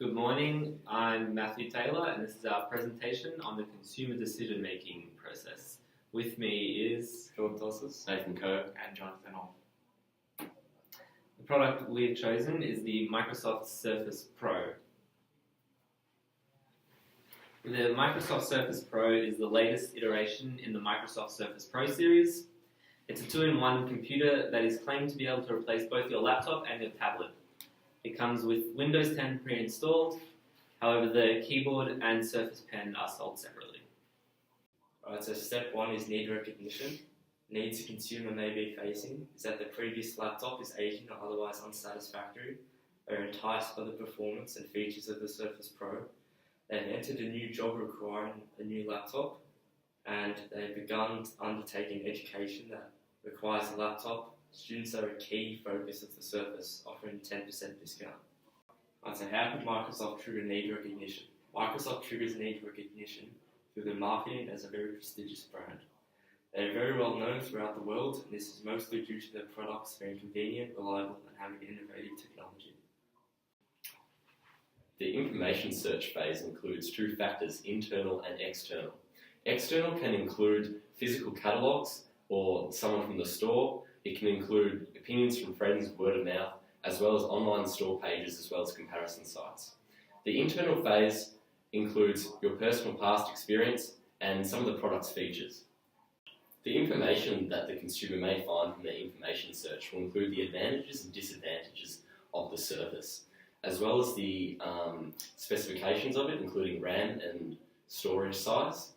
Good morning, I'm Matthew Taylor and this is our presentation on the consumer decision-making process. With me is Philip Dosses, Nathan Coe, and Jonathan Hall. the product we've chosen is the Microsoft Surface Pro. The Microsoft Surface Pro is the latest iteration in the Microsoft Surface Pro series. It's a two-in-one computer that is claimed to be able to replace both your laptop and your tablet. It comes with Windows 10 pre-installed, however the keyboard and Surface Pen are sold separately. Alright, so step one is need recognition. Needs a consumer may be facing is that the previous laptop is aging or otherwise unsatisfactory, are enticed by the performance and features of the Surface Pro, they've entered a new job requiring a new laptop, and they've begun undertaking education that requires a laptop. Students are a key focus of the Surface, offering 10% discount. So how could Microsoft trigger need recognition? Microsoft triggers need recognition through their marketing as a very prestigious brand. They are very well known throughout the world, and this is mostly due to their products being convenient, reliable, and having innovative technology. The information search phase includes two factors, internal and external. External can include physical catalogues or someone from the store. It can include opinions from friends, word of mouth, as well as online store pages, as well as comparison sites. The internal phase includes your personal past experience and some of the product's features. The information that the consumer may find from their information search will include the advantages and disadvantages of the Surface, as well as the specifications of it, including RAM and storage size.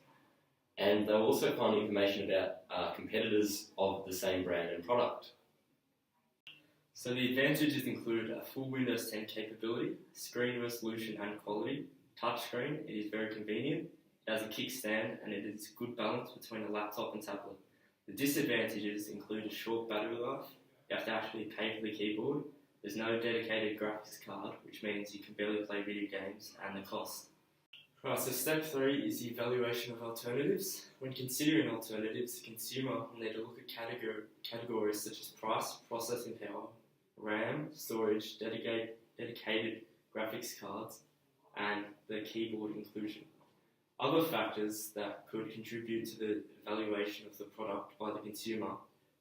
And they'll also find information about competitors of the same brand and product. So the advantages include a full Windows 10 capability, screen resolution and quality, touchscreen, it is very convenient, it has a kickstand, and it is a good balance between a laptop and tablet. The disadvantages include a short battery life, you have to actually pay for the keyboard, there's no dedicated graphics card, which means you can barely play video games, and the cost. Right, so step 3 is the evaluation of alternatives. When considering alternatives, the consumer will need to look at categories such as price, processing power, RAM, storage, dedicated graphics cards, and the keyboard inclusion. Other factors that could contribute to the evaluation of the product by the consumer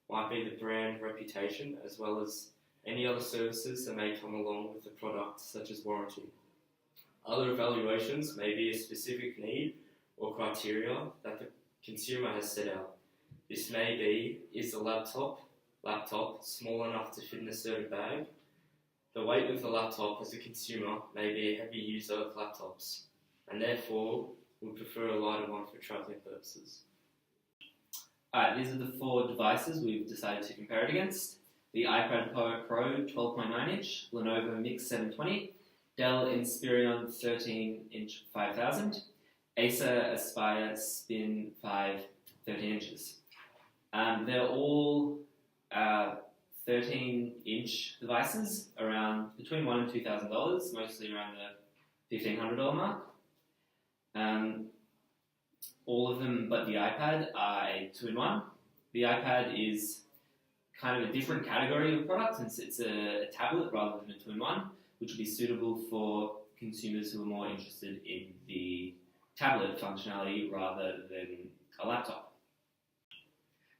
might be the brand reputation, as well as any other services that may come along with the product, such as warranty. Other evaluations may be a specific need or criteria that the consumer has set out. This may be, is the laptop small enough to fit in a certain bag? The weight of the laptop as a consumer may be a heavy user of laptops, and therefore would prefer a lighter one for travelling purposes. Alright, these are the four devices we've decided to compare it against. The iPad Pro 12.9-inch, Lenovo Mix 720, Dell Inspiron 13-inch 5000, Acer Aspire Spin 5 13 inches. They're all 13-inch devices, around between $1,000 and $2,000, mostly around the $1,500 mark. All of them but the iPad are a two-in-one. The iPad is kind of a different category of product since it's a tablet rather than a two-in-one, which will be suitable for consumers who are more interested in the tablet functionality rather than a laptop.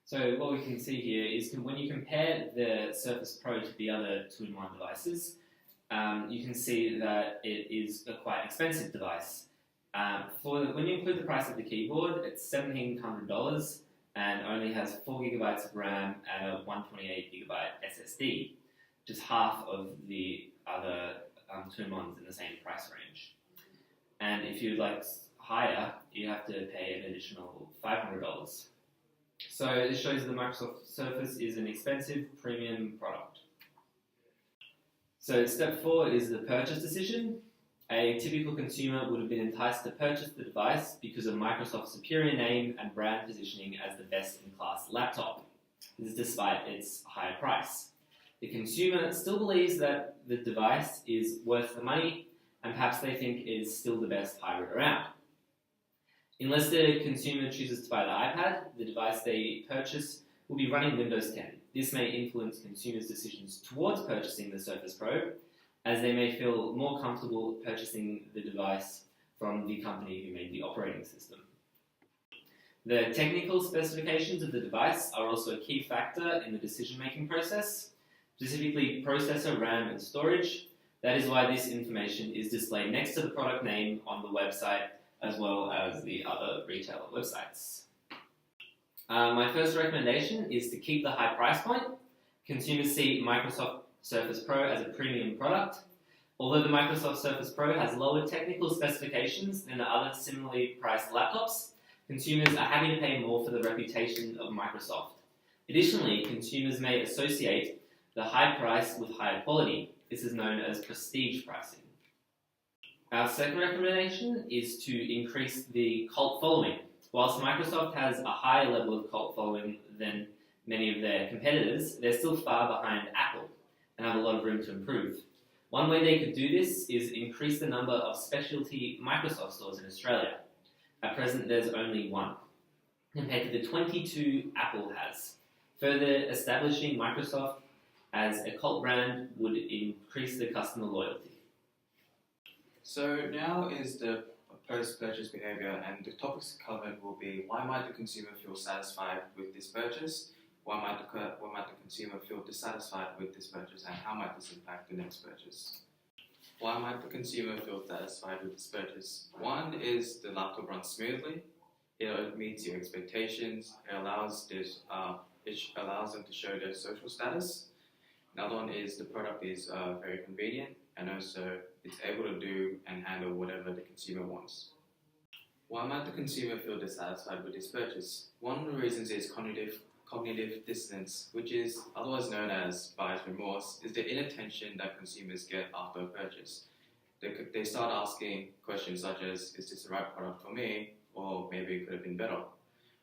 So what we can see here is when you compare the Surface Pro to the other two-in-one devices, you can see that it is a quite expensive device. When you include the price of the keyboard, it's $1,700 and only has 4 gigabytes of RAM and a 128 gigabyte SSD, which is half of the other two-in-ones in the same price range. And if you'd like higher, you have to pay an additional $500. So this shows the Microsoft Surface is an expensive premium product. So step 4 is the purchase decision. A typical consumer would have been enticed to purchase the device because of Microsoft's superior name and brand positioning as the best-in-class laptop. This is despite its higher price. The consumer still believes that the device is worth the money, and perhaps they think it is still the best hybrid around. Unless the consumer chooses to buy the iPad, the device they purchase will be running Windows 10. This may influence consumers' decisions towards purchasing the Surface Pro, as they may feel more comfortable purchasing the device from the company who made the operating system. The technical specifications of the device are also a key factor in the decision-making process, specifically processor, RAM, and storage. That is why this information is displayed next to the product name on the website, as well as the other retailer websites. My first recommendation is to keep the high price point. Consumers see Microsoft Surface Pro as a premium product. Although the Microsoft Surface Pro has lower technical specifications than the other similarly priced laptops, consumers are happy to pay more for the reputation of Microsoft. Additionally, consumers may associate the high price with higher quality. This is known as prestige pricing. Our second recommendation is to increase the cult following. Whilst Microsoft has a higher level of cult following than many of their competitors, they're still far behind Apple and have a lot of room to improve. One way they could do this is increase the number of specialty Microsoft stores in Australia. At present, there's only one, compared to the 22 Apple has. Further establishing Microsoft as a cult brand would increase the customer loyalty. So now is the post-purchase behavior, and the topics covered will be: why might the consumer feel satisfied with this purchase? Why might the consumer feel dissatisfied with this purchase, and how might this impact the next purchase? Why might the consumer feel satisfied with this purchase? One is the laptop runs smoothly. It meets your expectations. It allows them to show their social status. Another one is the product is very convenient, and also it's able to do and handle whatever the consumer wants. Why might the consumer feel dissatisfied with this purchase? One of the reasons is cognitive dissonance, which is otherwise known as buyer's remorse, is the inattention that consumers get after a purchase. They start asking questions such as, is this the right product for me? Or maybe it could have been better.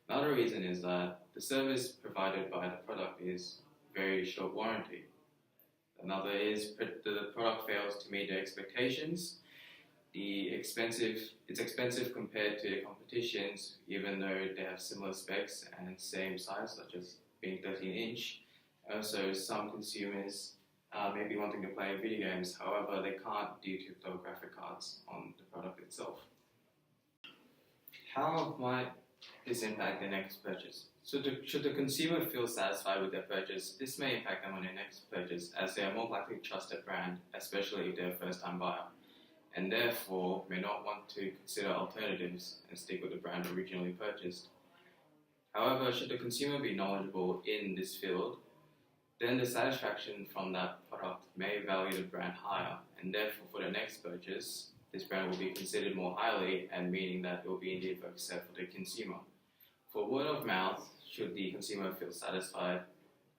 Another reason is that the service provided by the product is very short warranty. Another is the product fails to meet their expectations. It's expensive compared to the competitions, even though they have similar specs and same size, such as being 13-inch. Also, some consumers may be wanting to play video games, however, they can't due to low graphic cards on the product itself. How might this impact their next purchase? So should the consumer feel satisfied with their purchase, this may impact them on their next purchase, as they are more likely to trust their brand, especially if they're a first-time buyer, and therefore may not want to consider alternatives and stick with the brand originally purchased. However, should the consumer be knowledgeable in this field, then the satisfaction from that product may value the brand higher, and therefore for the next purchase, this brand will be considered more highly, and meaning that it will be indeed a success for the consumer. For word of mouth, should the consumer feel satisfied,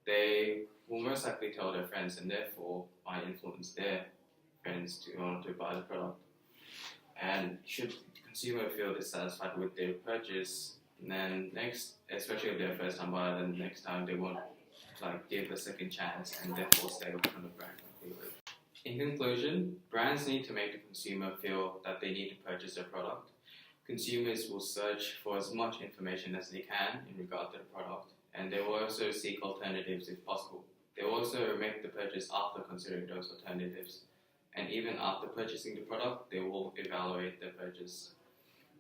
they will most likely tell their friends, and therefore might influence their friends in order to buy the product. And should the consumer feel dissatisfied with their purchase, then next, especially if they're a first-time buyer, then next time they won't give a second chance and therefore stay away from the brand completely. In conclusion, brands need to make the consumer feel that they need to purchase their product. Consumers will search for as much information as they can in regard to the product, and they will also seek alternatives if possible. They will also make the purchase after considering those alternatives, and even after purchasing the product, they will evaluate their purchase.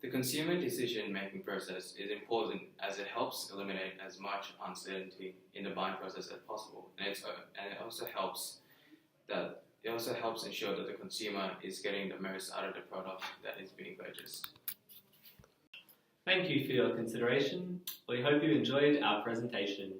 The consumer decision-making process is important as it helps eliminate as much uncertainty in the buying process as possible, and it also helps ensure that the consumer is getting the most out of the product that is being purchased. Thank you for your consideration. We hope you enjoyed our presentation.